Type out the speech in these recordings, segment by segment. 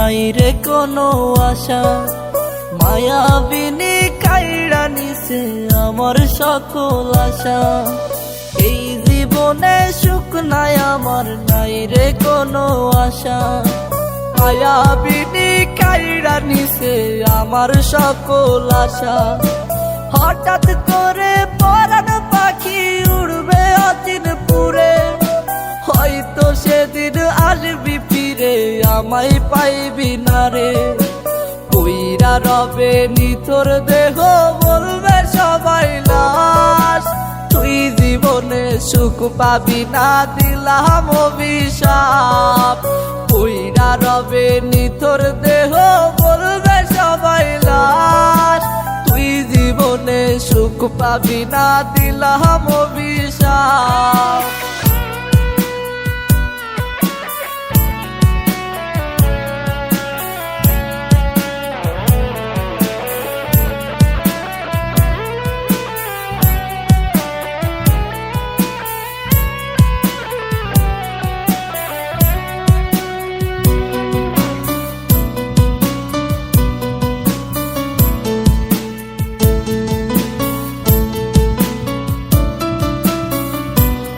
নাই রে কোনো আশা। মায়াবিনী কাইড়া নিছে আমার সকল আশা। এই জীবনে সুখ নাই আমার, নাই রে কোনো আশা। মায়াবিনী কাইড়া নিছে আমার সকল আশা। হঠাৎ করে পরাণ পাখি উড়বে অচিন পুরে, হয়তো সেদিন আসবি ফিরে আমায় পাইবি না রে। কইরা রবে নিথর দেহ বলবে সবাই লাশ, তুই জীবনে সুখ পাবি না দিলাম অভিশাপ। কইরা রবে নিথর দেহ বলবে সবাই লাশ, তুই জীবনে সুখ পাবি না দিলাম অভিশাপ।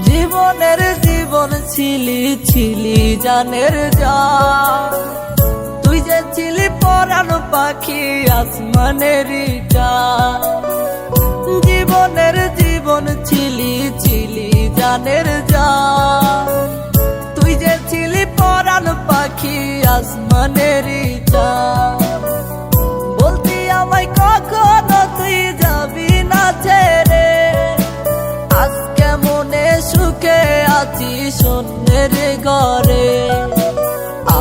জীবনের জীবন ছিলি ছিলি জানের জান, তুই যে ছিলি পরাণ পাখি আসমানেরই চাঁদ। জীবনের জীবন ছিলি ছিলি জানের জান, তুই যে ছিলি পরাণ পাখি আসমানেরই চাঁদ। বলতি আমায় কখনো তুই যাবি না ছেড়ে, আজকে মনে সুখে আছি শূন্যের ঘরে।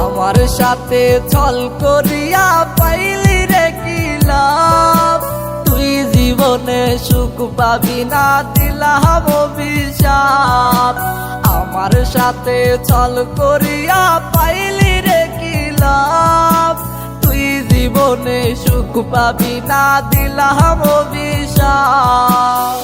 আমার সাথে ছল করিয়া পাইলি রে কি লাভ, তুই জীবনে সুখ পাবি না দিলাম অভিশাপ। আমার সাথে ছল করিয়া পাইলি রে কি লাভ, তুই জীবনে সুখ পাবি না দিলাম অভিশাপ।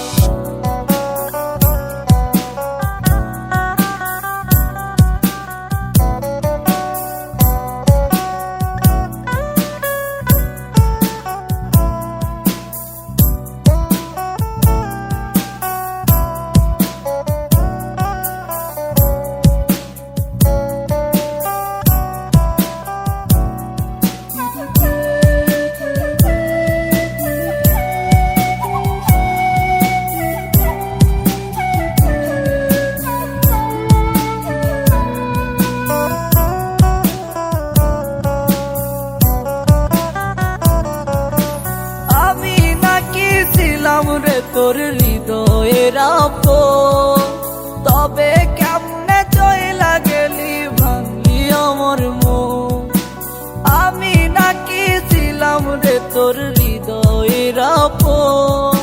রে তোর হৃদয়ের আপন, তবে কেমনে চইলা গেলি ভাঙলি আমার মন। আমি নাকি ছিলাম রে তোর হৃদয়ের আপন,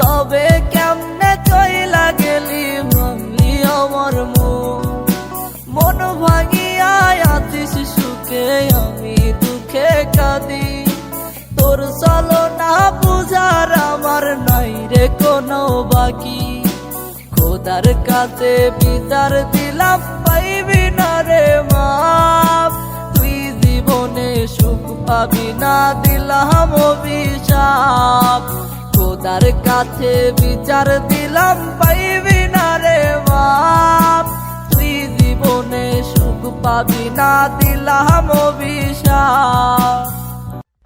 তবে কেমনে চইলা গেলি ভাঙলি আমার মন। মন ভাঙিয়া আছিস সুখে আমি দুঃখে কাঁদি, তোর চলো না বুঝার আমার নাই রে কোনো বাকি। খোদার কাছে বিচার দিলাম পাইবি না রে মাপ, তুই জীবনে সুখ পাবি না দিলাম অভিশাপ। খোদার কাছে বিচার দিলাম পাইবি না রে মাপ, তুই জীবনে সুখ পাবি না দিলাম অভিশাপ।